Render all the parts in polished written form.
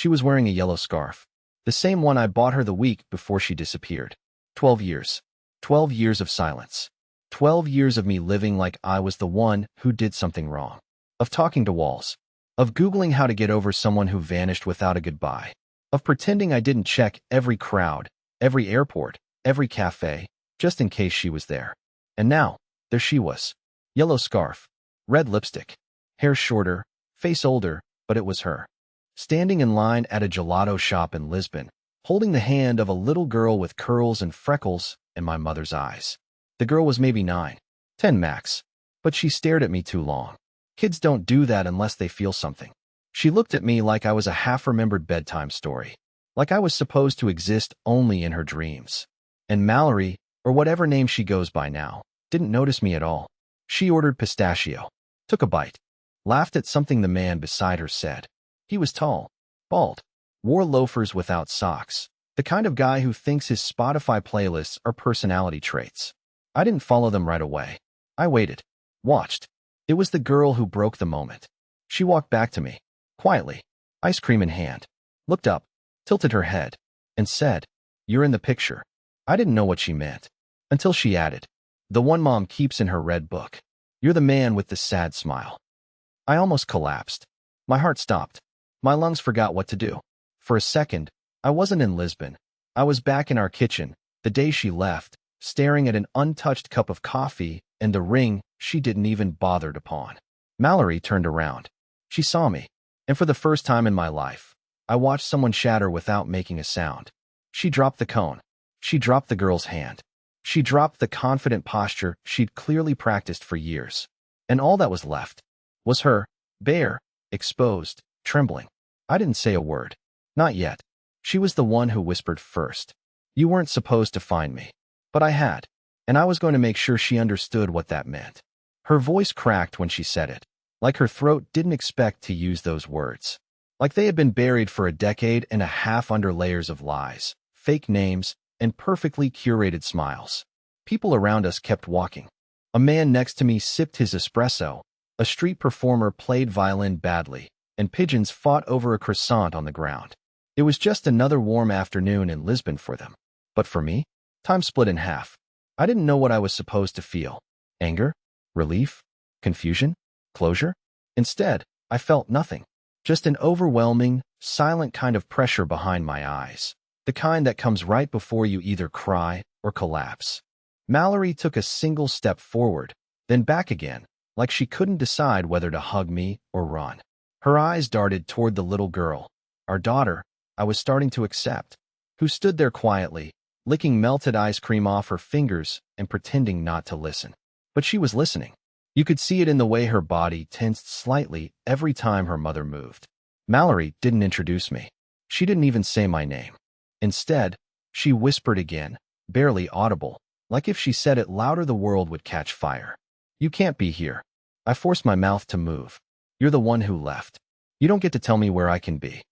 She was wearing a yellow scarf, the same one I bought her the week before she disappeared. 12 years. 12 years of silence. 12 years of me living like I was the one who did something wrong. Of talking to walls. Of Googling how to get over someone who vanished without a goodbye. Of pretending I didn't check every crowd, every airport, every cafe, just in case she was there. And now, there she was. Yellow scarf, red lipstick, hair shorter, face older, but it was her. Standing in line at a gelato shop in Lisbon, holding the hand of a little girl with curls and freckles in my mother's eyes. The girl was maybe 9, 10 max, but she stared at me too long. Kids don't do that unless they feel something. She looked at me like I was a half-remembered bedtime story, like I was supposed to exist only in her dreams. And Mallory, or whatever name she goes by now, didn't notice me at all. She ordered pistachio, took a bite, laughed at something the man beside her said. He was tall, bald, wore loafers without socks, the kind of guy who thinks his Spotify playlists are personality traits. I didn't follow them right away. I waited, watched. It was the girl who broke the moment. She walked back to me, quietly, ice cream in hand, looked up, tilted her head, and said, "You're in the picture." I didn't know what she meant, until she added, "The one mom keeps in her red book. You're the man with the sad smile." I almost collapsed. My heart stopped. My lungs forgot what to do. For a second, I wasn't in Lisbon. I was back in our kitchen, the day she left, staring at an untouched cup of coffee and the ring she didn't even bother to pawn. Mallory turned around. She saw me, and for the first time in my life, I watched someone shatter without making a sound. She dropped the cone. She dropped the girl's hand. She dropped the confident posture she'd clearly practiced for years. And all that was left was her, bare, exposed, trembling. I didn't say a word. Not yet. She was the one who whispered first. "You weren't supposed to find me." But I had, and I was going to make sure she understood what that meant. Her voice cracked when she said it, like her throat didn't expect to use those words. Like they had been buried for a decade and a half under layers of lies, fake names, and perfectly curated smiles. People around us kept walking. A man next to me sipped his espresso, a street performer played violin badly, and pigeons fought over a croissant on the ground. It was just another warm afternoon in Lisbon for them. But for me, time split in half. I didn't know what I was supposed to feel. Anger? Relief? Confusion? Closure? Instead, I felt nothing. Just an overwhelming, silent kind of pressure behind my eyes. The kind that comes right before you either cry or collapse. Mallory took a single step forward, then back again, like she couldn't decide whether to hug me or run. Her eyes darted toward the little girl, our daughter, I was starting to accept, who stood there quietly, licking melted ice cream off her fingers and pretending not to listen. But she was listening. You could see it in the way her body tensed slightly every time her mother moved. Mallory didn't introduce me. She didn't even say my name. Instead, she whispered again, barely audible, like if she said it louder the world would catch fire. "You can't be here." I forced my mouth to move. "You're the one who left. You don't get to tell me where I can be."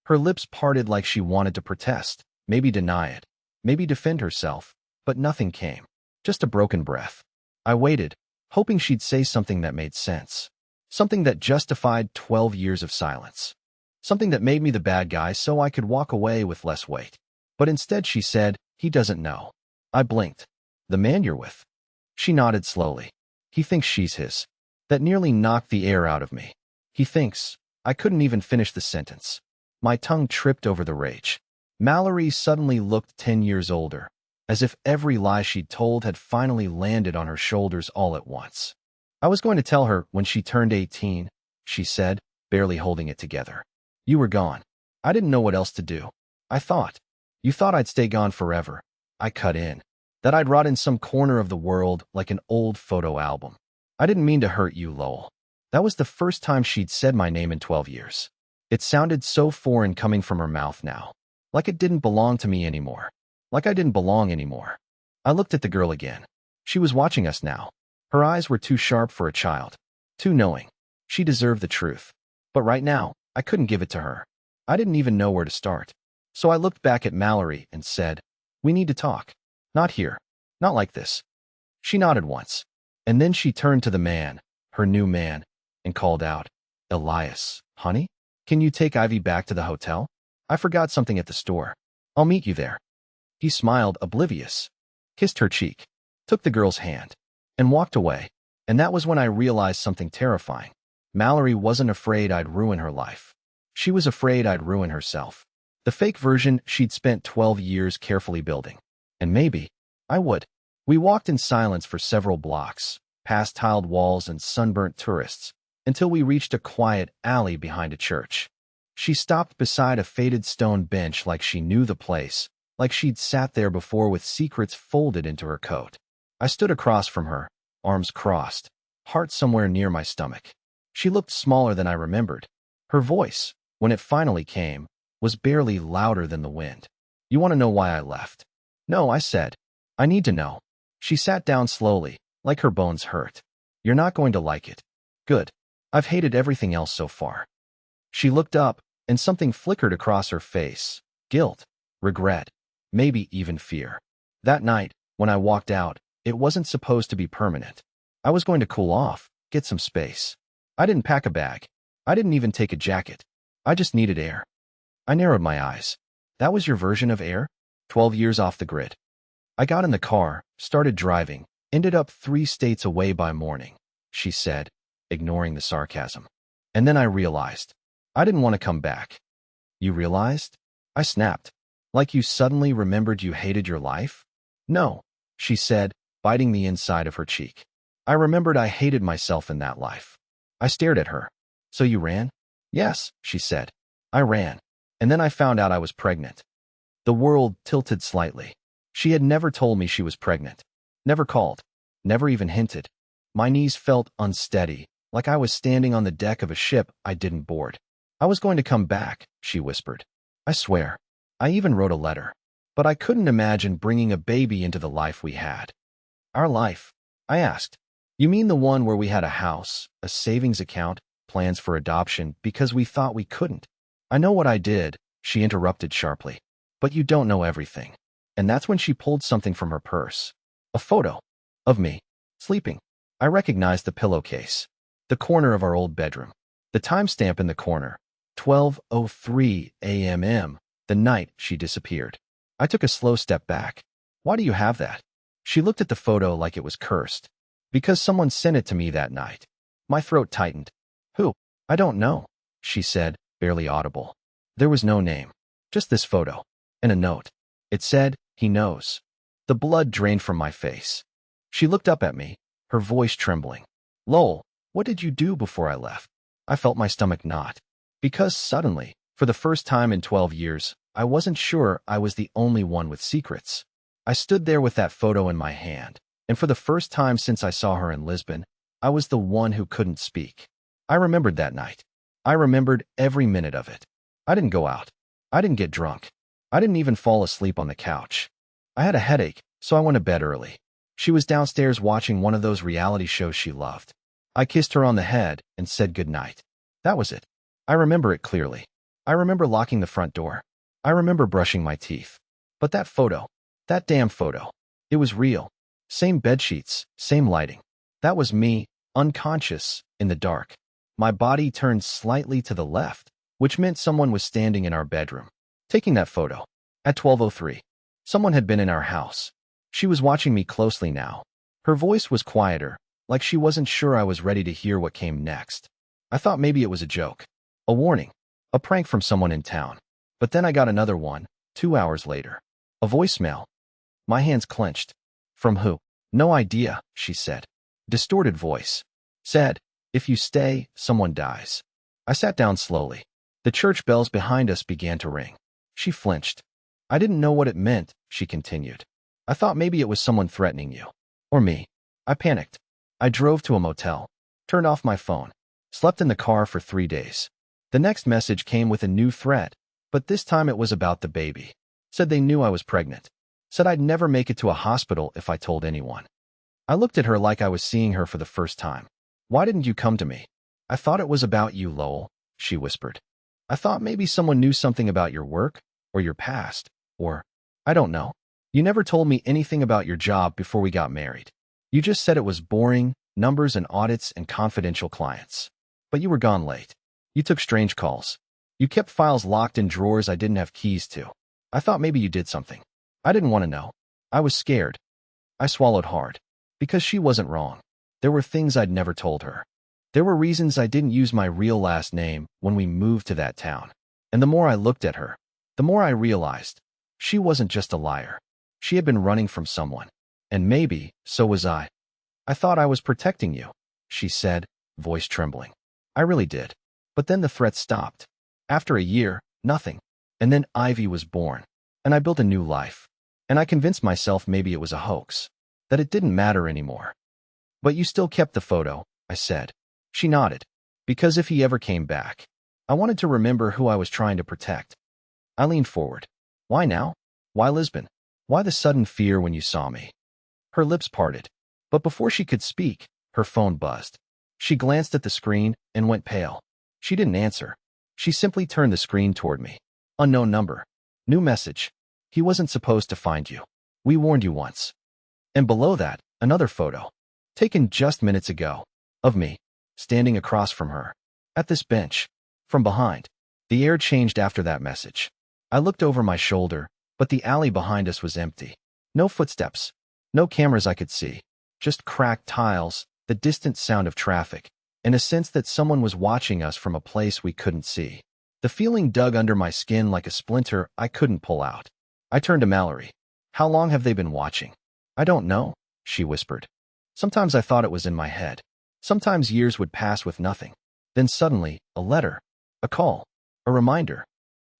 Her lips parted like she wanted to protest, maybe deny it, maybe defend herself, but nothing came. Just a broken breath. I waited, hoping she'd say something that made sense. Something that justified 12 years of silence. Something that made me the bad guy so I could walk away with less weight. But instead she said, "He doesn't know." I blinked. "The man you're with?" She nodded slowly. "He thinks she's his." That nearly knocked the air out of me. "He thinks." I couldn't even finish the sentence. My tongue tripped over the rage. Mallory suddenly looked 10 years older, as if every lie she'd told had finally landed on her shoulders all at once. "I was going to tell her when she turned 18, she said, barely holding it together. "You were gone. I didn't know what else to do. I thought. You thought I'd stay gone forever." I cut in. "That I'd rot in some corner of the world like an old photo album." "I didn't mean to hurt you, Lowell." That was the first time she'd said my name in 12 years. It sounded so foreign coming from her mouth now. Like it didn't belong to me anymore. Like I didn't belong anymore. I looked at the girl again. She was watching us now. Her eyes were too sharp for a child. Too knowing. She deserved the truth. But right now, I couldn't give it to her. I didn't even know where to start. So I looked back at Mallory and said, "We need to talk. Not here. Not like this." She nodded once. And then she turned to the man, her new man, and called out, "Elias, honey? Can you take Ivy back to the hotel?" I forgot something at the store. I'll meet you there. He smiled, oblivious, kissed her cheek, took the girl's hand, and walked away. And that was when I realized something terrifying. Mallory wasn't afraid I'd ruin her life. She was afraid I'd ruin herself. The fake version she'd spent 12 years carefully building. And maybe I would. We walked in silence for several blocks, past tiled walls and sunburnt tourists, until we reached a quiet alley behind a church. She stopped beside a faded stone bench like she knew the place, like she'd sat there before with secrets folded into her coat. I stood across from her, arms crossed, heart somewhere near my stomach. She looked smaller than I remembered. Her voice, when it finally came, was barely louder than the wind. You want to know why I left? No, I said. I need to know. She sat down slowly, like her bones hurt. You're not going to like it. Good. I've hated everything else so far. She looked up, and something flickered across her face. Guilt, regret, maybe even fear. That night, when I walked out, it wasn't supposed to be permanent. I was going to cool off, get some space. I didn't pack a bag. I didn't even take a jacket. I just needed air. I narrowed my eyes. That was your version of air? 12 years off the grid. I got in the car, started driving, ended up 3 states away by morning, she said, ignoring the sarcasm. And then I realized. I didn't want to come back. You realized? I snapped. Like you suddenly remembered you hated your life? No, she said, biting the inside of her cheek. I remembered I hated myself in that life. I stared at her. So you ran? Yes, she said. I ran. And then I found out I was pregnant. The world tilted slightly. She had never told me she was pregnant. Never called. Never even hinted. My knees felt unsteady, like I was standing on the deck of a ship I didn't board. I was going to come back, she whispered. I swear. I even wrote a letter. But I couldn't imagine bringing a baby into the life we had. Our life? I asked. You mean the one where we had a house, a savings account, plans for adoption, because we thought we couldn't? I know what I did, she interrupted sharply. But you don't know everything. And that's when she pulled something from her purse. A photo. Of me. Sleeping. I recognized the pillowcase. The corner of our old bedroom. The timestamp in the corner. 12:03 a.m. The night she disappeared. I took a slow step back. Why do you have that? She looked at the photo like it was cursed. Because someone sent it to me that night. My throat tightened. Who? I don't know, she said, barely audible. There was no name. Just this photo. And a note. It said, he knows. The blood drained from my face. She looked up at me, her voice trembling. Lowell, what did you do before I left? I felt my stomach knot. Because suddenly, for the first time in 12 years, I wasn't sure I was the only one with secrets. I stood there with that photo in my hand, and for the first time since I saw her in Lisbon, I was the one who couldn't speak. I remembered that night. I remembered every minute of it. I didn't go out. I didn't get drunk. I didn't even fall asleep on the couch. I had a headache, so I went to bed early. She was downstairs watching one of those reality shows she loved. I kissed her on the head and said goodnight. That was it. I remember it clearly. I remember locking the front door. I remember brushing my teeth. But that photo, that damn photo, it was real. Same bedsheets, same lighting. That was me, unconscious, in the dark. My body turned slightly to the left, which meant someone was standing in our bedroom, taking that photo. At 12:03, someone had been in our house. She was watching me closely now. Her voice was quieter, like she wasn't sure I was ready to hear what came next. I thought maybe it was a joke, a warning, a prank from someone in town. But then I got another one, 2 hours later. A voicemail. My hands clenched. From who? No idea, she said. Distorted voice. Said, if you stay, someone dies. I sat down slowly. The church bells behind us began to ring. She flinched. I didn't know what it meant, she continued. I thought maybe it was someone threatening you. Or me. I panicked. I drove to a motel. Turned off my phone. Slept in the car for 3 days. The next message came with a new threat, but this time it was about the baby. Said they knew I was pregnant. Said I'd never make it to a hospital if I told anyone. I looked at her like I was seeing her for the first time. Why didn't you come to me? I thought it was about you, Lowell, she whispered. I thought maybe someone knew something about your work, or your past, or, I don't know. You never told me anything about your job before we got married. You just said it was boring, numbers and audits and confidential clients. But you were gone late. You took strange calls. You kept files locked in drawers I didn't have keys to. I thought maybe you did something. I didn't want to know. I was scared. I swallowed hard. Because she wasn't wrong. There were things I'd never told her. There were reasons I didn't use my real last name when we moved to that town. And the more I looked at her, the more I realized she wasn't just a liar. She had been running from someone. And maybe, so was I. I thought I was protecting you, she said, voice trembling. I really did. But then the threat stopped. After a year, nothing. And then Ivy was born. And I built a new life. And I convinced myself maybe it was a hoax. That it didn't matter anymore. But you still kept the photo, I said. She nodded. Because if he ever came back, I wanted to remember who I was trying to protect. I leaned forward. Why now? Why Lisbon? Why the sudden fear when you saw me? Her lips parted. But before she could speak, her phone buzzed. She glanced at the screen and went pale. She didn't answer. She simply turned the screen toward me. Unknown number. New message. He wasn't supposed to find you. We warned you once. And below that, another photo. Taken just minutes ago. Of me. Standing across from her. At this bench. From behind. The air changed after that message. I looked over my shoulder, but the alley behind us was empty. No footsteps. No cameras I could see. Just cracked tiles, the distant sound of traffic, and a sense that someone was watching us from a place we couldn't see. The feeling dug under my skin like a splinter I couldn't pull out. I turned to Mallory. How long have they been watching? I don't know, she whispered. Sometimes I thought it was in my head. Sometimes years would pass with nothing. Then suddenly, a letter, a call, a reminder.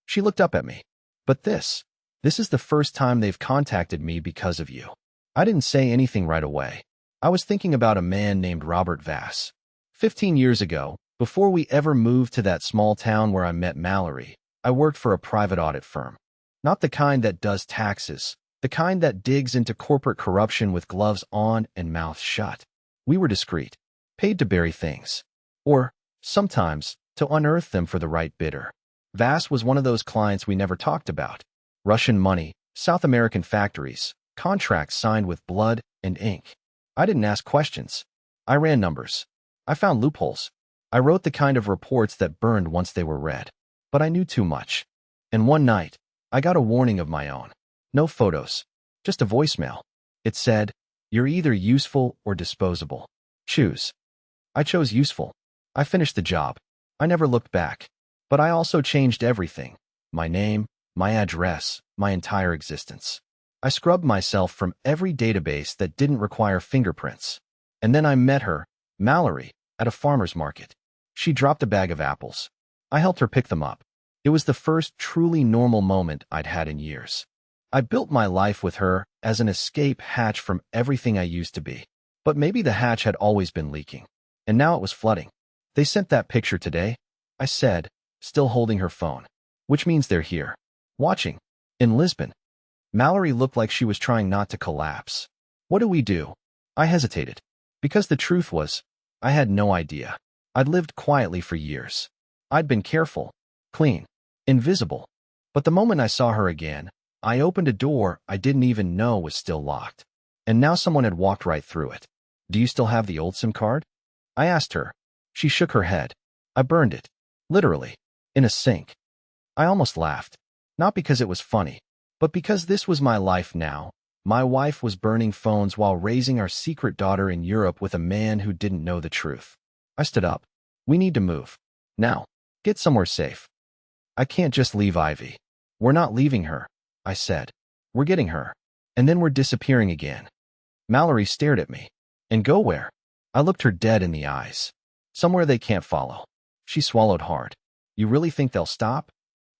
She looked up at me. But this is the first time they've contacted me because of you. I didn't say anything right away. I was thinking about a man named Robert Vass. 15 years ago, before we ever moved to that small town where I met Mallory, I worked for a private audit firm. Not the kind that does taxes, the kind that digs into corporate corruption with gloves on and mouth shut. We were discreet, paid to bury things. Or, sometimes, to unearth them for the right bidder. Vass was one of those clients we never talked about. Russian money, South American factories, contracts signed with blood and ink. I didn't ask questions. I ran numbers. I found loopholes. I wrote the kind of reports that burned once they were read. But I knew too much. And one night, I got a warning of my own. No photos. Just a voicemail. It said, "You're either useful or disposable. Choose." I chose useful. I finished the job. I never looked back. But I also changed everything. My name, my address, my entire existence. I scrubbed myself from every database that didn't require fingerprints. And then I met her, Mallory, at a farmer's market. She dropped a bag of apples. I helped her pick them up. It was the first truly normal moment I'd had in years. I built my life with her as an escape hatch from everything I used to be. But maybe the hatch had always been leaking. And now it was flooding. They sent that picture today, I said, still holding her phone. Which means they're here. Watching. In Lisbon. Mallory looked like she was trying not to collapse. What do we do? I hesitated. Because the truth was, I had no idea. I'd lived quietly for years. I'd been careful, clean, invisible. But the moment I saw her again, I opened a door I didn't even know was still locked. And now someone had walked right through it. Do you still have the old SIM card? I asked her. She shook her head. I burned it. Literally. In a sink. I almost laughed. Not because it was funny. But because this was my life now. My wife was burning phones while raising our secret daughter in Europe with a man who didn't know the truth. I stood up. We need to move. Now. Get somewhere safe. I can't just leave Ivy. We're not leaving her, I said. We're getting her. And then we're disappearing again. Mallory stared at me. And go where? I looked her dead in the eyes. Somewhere they can't follow. She swallowed hard. You really think they'll stop?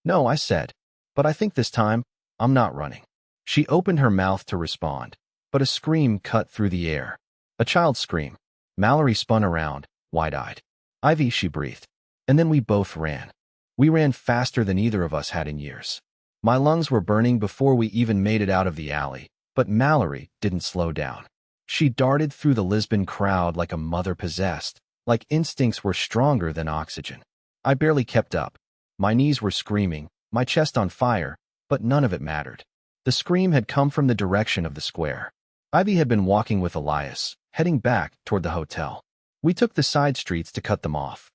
No, I said. But I think this time, I'm not running. She opened her mouth to respond, but a scream cut through the air. A child's scream. Mallory spun around, wide-eyed. Ivy, she breathed. And then we both ran. We ran faster than either of us had in years. My lungs were burning before we even made it out of the alley, but Mallory didn't slow down. She darted through the Lisbon crowd like a mother possessed, like instincts were stronger than oxygen. I barely kept up. My knees were screaming, my chest on fire, but none of it mattered. The scream had come from the direction of the square. Ivy had been walking with Elias, heading back toward the hotel. We took the side streets to cut them off.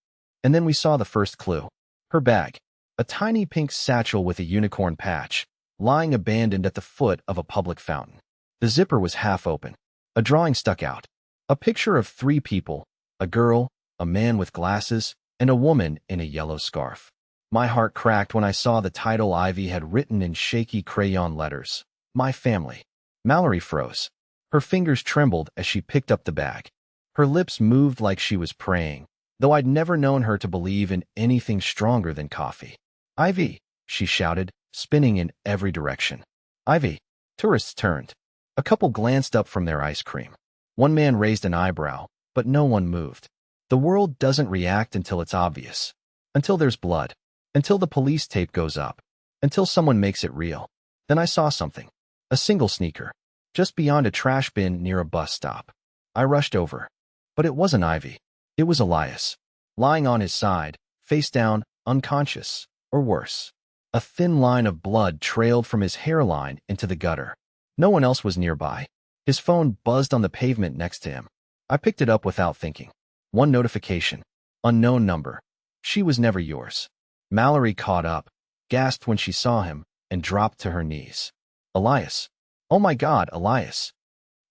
And then we saw the first clue. Her bag. A tiny pink satchel with a unicorn patch, lying abandoned at the foot of a public fountain. The zipper was half open. A drawing stuck out. A picture of 3 people, a girl, a man with glasses, and a woman in a yellow scarf. My heart cracked when I saw the title Ivy had written in shaky crayon letters. My family. Mallory froze. Her fingers trembled as she picked up the bag. Her lips moved like she was praying, though I'd never known her to believe in anything stronger than coffee. Ivy, she shouted, spinning in every direction. Ivy. Tourists turned. A couple glanced up from their ice cream. One man raised an eyebrow, but no one moved. The world doesn't react until it's obvious. Until there's blood. Until the police tape goes up. Until someone makes it real. Then I saw something. A single sneaker. Just beyond a trash bin near a bus stop. I rushed over. But it wasn't Ivy. It was Elias. Lying on his side, face down, unconscious, or worse. A thin line of blood trailed from his hairline into the gutter. No one else was nearby. His phone buzzed on the pavement next to him. I picked it up without thinking. One notification. Unknown number. She was never yours. Mallory caught up, gasped when she saw him, and dropped to her knees. Elias. Oh my God, Elias.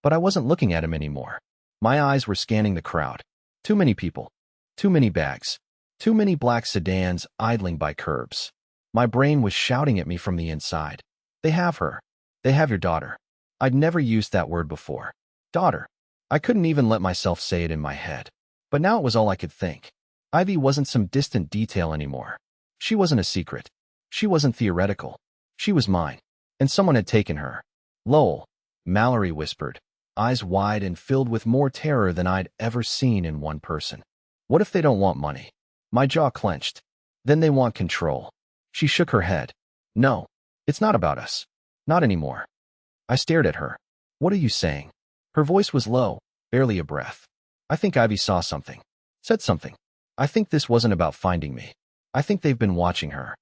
But I wasn't looking at him anymore. My eyes were scanning the crowd. Too many people. Too many bags. Too many black sedans idling by curbs. My brain was shouting at me from the inside. They have her. They have your daughter. I'd never used that word before. Daughter. I couldn't even let myself say it in my head. But now it was all I could think. Ivy wasn't some distant detail anymore. She wasn't a secret. She wasn't theoretical. She was mine. And someone had taken her. Lowell, Mallory whispered, eyes wide and filled with more terror than I'd ever seen in one person. What if they don't want money? My jaw clenched. Then they want control. She shook her head. No, it's not about us. Not anymore. I stared at her. What are you saying? Her voice was low, barely a breath. I think Ivy saw something. Said something. I think this wasn't about finding me. I think they've been watching her.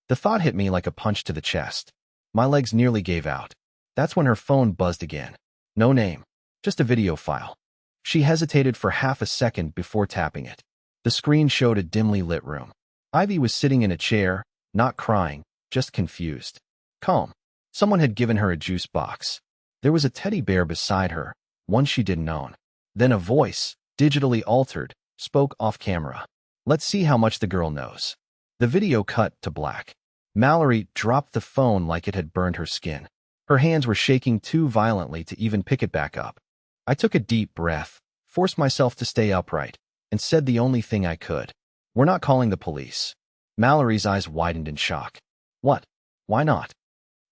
The thought hit me like a punch to the chest. My legs nearly gave out. That's when her phone buzzed again. No name. Just a video file. She hesitated for half a second before tapping it. The screen showed a dimly lit room. Ivy was sitting in a chair, not crying, just confused. Calm. Someone had given her a juice box. There was a teddy bear beside her, one she didn't own. Then a voice, digitally altered, spoke off camera. Let's see how much the girl knows. The video cut to black. Mallory dropped the phone like it had burned her skin. Her hands were shaking too violently to even pick it back up. I took a deep breath, forced myself to stay upright, and said the only thing I could. We're not calling the police. Mallory's eyes widened in shock. What? Why not?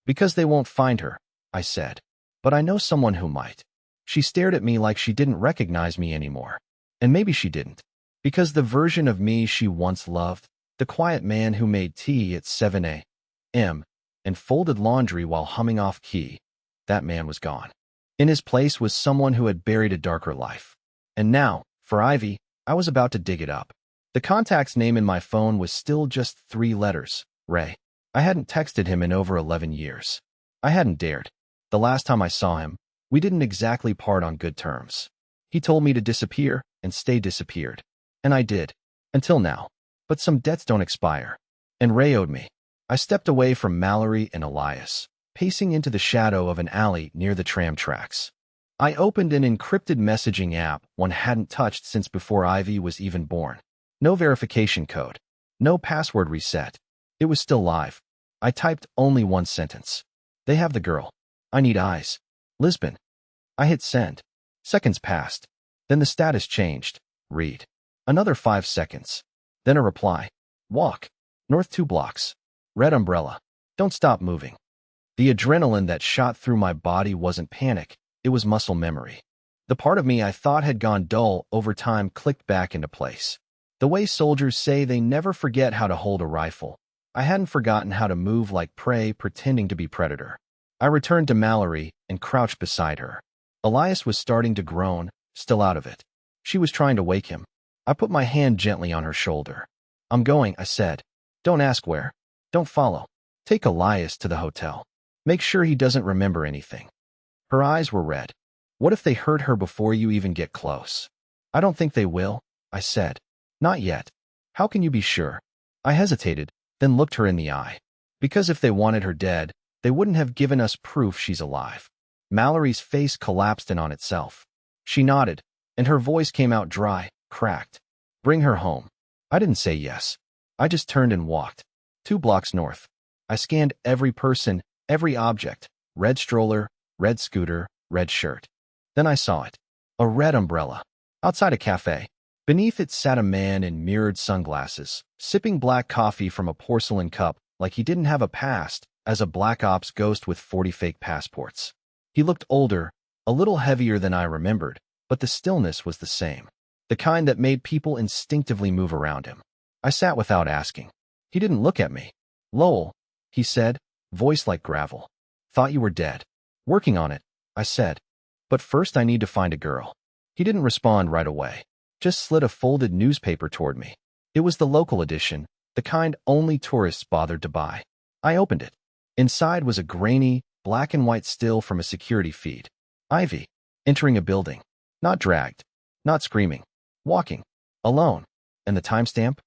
Because they won't find her, I said. But I know someone who might. She stared at me like she didn't recognize me anymore. And maybe she didn't. Because the version of me she once loved, the quiet man who made tea at 7 a.m. and folded laundry while humming off key, that man was gone. In his place was someone who had buried a darker life. And now, for Ivy, I was about to dig it up. The contact's name in my phone was still just 3 letters, Ray. I hadn't texted him in over 11 years. I hadn't dared. The last time I saw him, we didn't exactly part on good terms. He told me to disappear and stay disappeared. And I did. Until now. But some debts don't expire. And Ray owed me. I stepped away from Mallory and Elias, pacing into the shadow of an alley near the tram tracks. I opened an encrypted messaging app one hadn't touched since before Ivy was even born. No verification code. No password reset. It was still live. I typed only one sentence. They have the girl. I need eyes. Lisbon. I hit send. Seconds passed. Then the status changed. Read. Another 5 seconds. Then a reply. Walk. North 2 blocks. Red umbrella. Don't stop moving. The adrenaline that shot through my body wasn't panic. It was muscle memory. The part of me I thought had gone dull over time clicked back into place. The way soldiers say they never forget how to hold a rifle. I hadn't forgotten how to move like prey pretending to be predator. I returned to Mallory and crouched beside her. Elias was starting to groan, still out of it. She was trying to wake him. I put my hand gently on her shoulder. I'm going, I said. Don't ask where. Don't follow. Take Elias to the hotel. Make sure he doesn't remember anything. Her eyes were red. What if they hurt her before you even get close? I don't think they will, I said. Not yet. How can you be sure? I hesitated, then looked her in the eye. Because if they wanted her dead, they wouldn't have given us proof she's alive. Mallory's face collapsed in on itself. She nodded, and her voice came out dry, cracked. Bring her home. I didn't say yes. I just turned and walked. 2 blocks north. I scanned every person, every object. Red stroller, red scooter, red shirt. Then I saw it. A red umbrella. Outside a cafe. Beneath it sat a man in mirrored sunglasses, sipping black coffee from a porcelain cup like he didn't have a past as a black ops ghost with 40 fake passports. He looked older, a little heavier than I remembered, but the stillness was the same. The kind that made people instinctively move around him. I sat without asking. He didn't look at me. Lowell, he said, voice like gravel. Thought you were dead. Working on it, I said. But first I need to find a girl. He didn't respond right away. Just slid a folded newspaper toward me. It was the local edition, the kind only tourists bothered to buy. I opened it. Inside was a grainy, black and white still from a security feed. Ivy, entering a building. Not dragged. Not screaming. Walking. Alone. And the timestamp?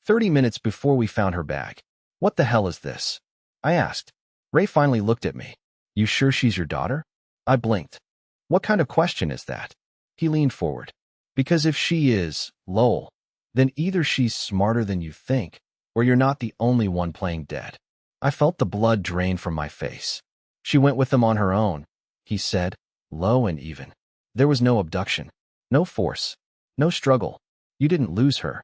30 minutes before we found her bag. What the hell is this? I asked. Ray finally looked at me. You sure she's your daughter? I blinked. What kind of question is that? He leaned forward. Because if she is, Lowell, then either she's smarter than you think, or you're not the only one playing dead. I felt the blood drain from my face. She went with them on her own, he said, low and even. There was no abduction, no force, no struggle. You didn't lose her.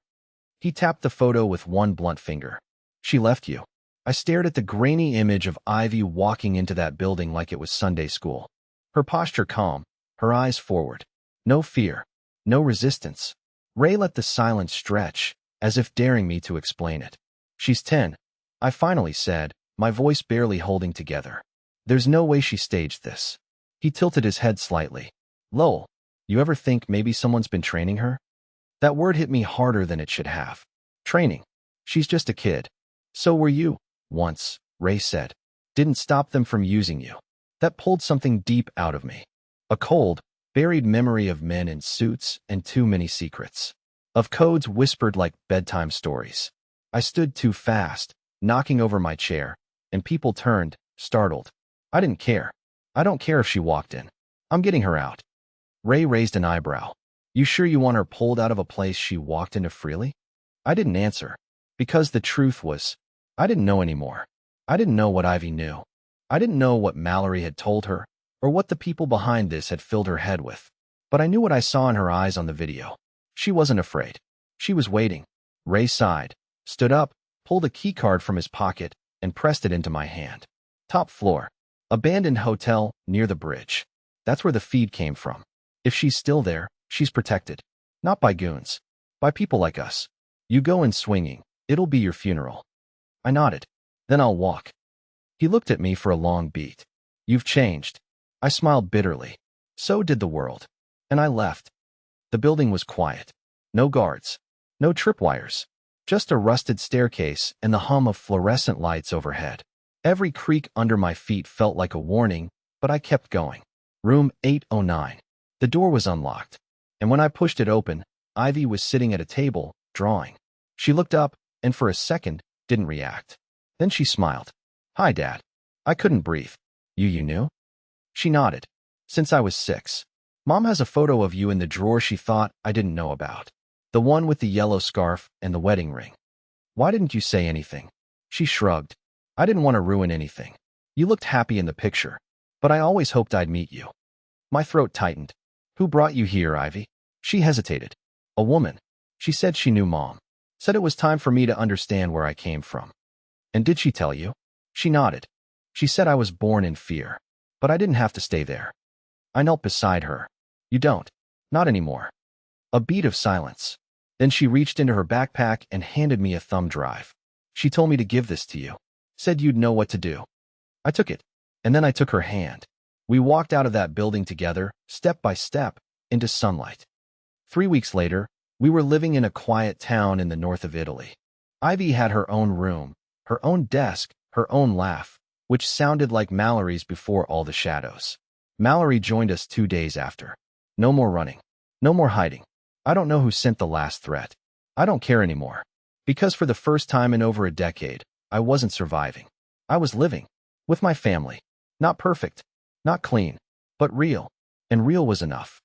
He tapped the photo with one blunt finger. She left you. I stared at the grainy image of Ivy walking into that building like it was Sunday school. Her posture calm, her eyes forward. No fear, no resistance. Ray let the silence stretch, as if daring me to explain it. She's 10, I finally said, my voice barely holding together. There's no way she staged this. He tilted his head slightly. Lowell, you ever think maybe someone's been training her? That word hit me harder than it should have. Training. She's just a kid. So were you, once, Ray said. Didn't stop them from using you. That pulled something deep out of me. A cold, buried memory of men in suits and too many secrets. Of codes whispered like bedtime stories. I stood too fast, knocking over my chair, and people turned, startled. I didn't care. I don't care if she walked in. I'm getting her out. Ray raised an eyebrow. You sure you want her pulled out of a place she walked into freely? I didn't answer. Because the truth was, I didn't know anymore. I didn't know what Ivy knew. I didn't know what Mallory had told her, or what the people behind this had filled her head with. But I knew what I saw in her eyes on the video. She wasn't afraid. She was waiting. Ray sighed, stood up, pulled a keycard from his pocket, and pressed it into my hand. Top floor. Abandoned hotel near the bridge. That's where the feed came from. If she's still there, she's protected. Not by goons. By people like us. You go in swinging. It'll be your funeral. I nodded. Then I'll walk. He looked at me for a long beat. You've changed. I smiled bitterly. So did the world. And I left. The building was quiet. No guards. No tripwires. Just a rusted staircase and the hum of fluorescent lights overhead. Every creak under my feet felt like a warning, but I kept going. Room 809. The door was unlocked. And when I pushed it open, Ivy was sitting at a table, drawing. She looked up, and for a second, didn't react. Then she smiled. Hi, Dad. I couldn't breathe. You knew? She nodded. Since I was 6. Mom has a photo of you in the drawer she thought I didn't know about. The one with the yellow scarf and the wedding ring. Why didn't you say anything? She shrugged. I didn't want to ruin anything. You looked happy in the picture, but I always hoped I'd meet you. My throat tightened. Who brought you here, Ivy? She hesitated. A woman. She said she knew Mom. Said it was time for me to understand where I came from. And did she tell you? She nodded. She said I was born in fear, but I didn't have to stay there. I knelt beside her. You don't. Not anymore. A beat of silence. Then she reached into her backpack and handed me a thumb drive. She told me to give this to you. Said you'd know what to do. I took it, and then I took her hand. We walked out of that building together, step by step, into sunlight. 3 weeks later, we were living in a quiet town in the north of Italy. Ivy had her own room, her own desk, her own laugh, which sounded like Mallory's before all the shadows. Mallory joined us 2 days after. No more running. No more hiding. I don't know who sent the last threat. I don't care anymore. Because for the first time in over a decade, I wasn't surviving. I was living. With my family. Not perfect. Not clean. But real. And real was enough.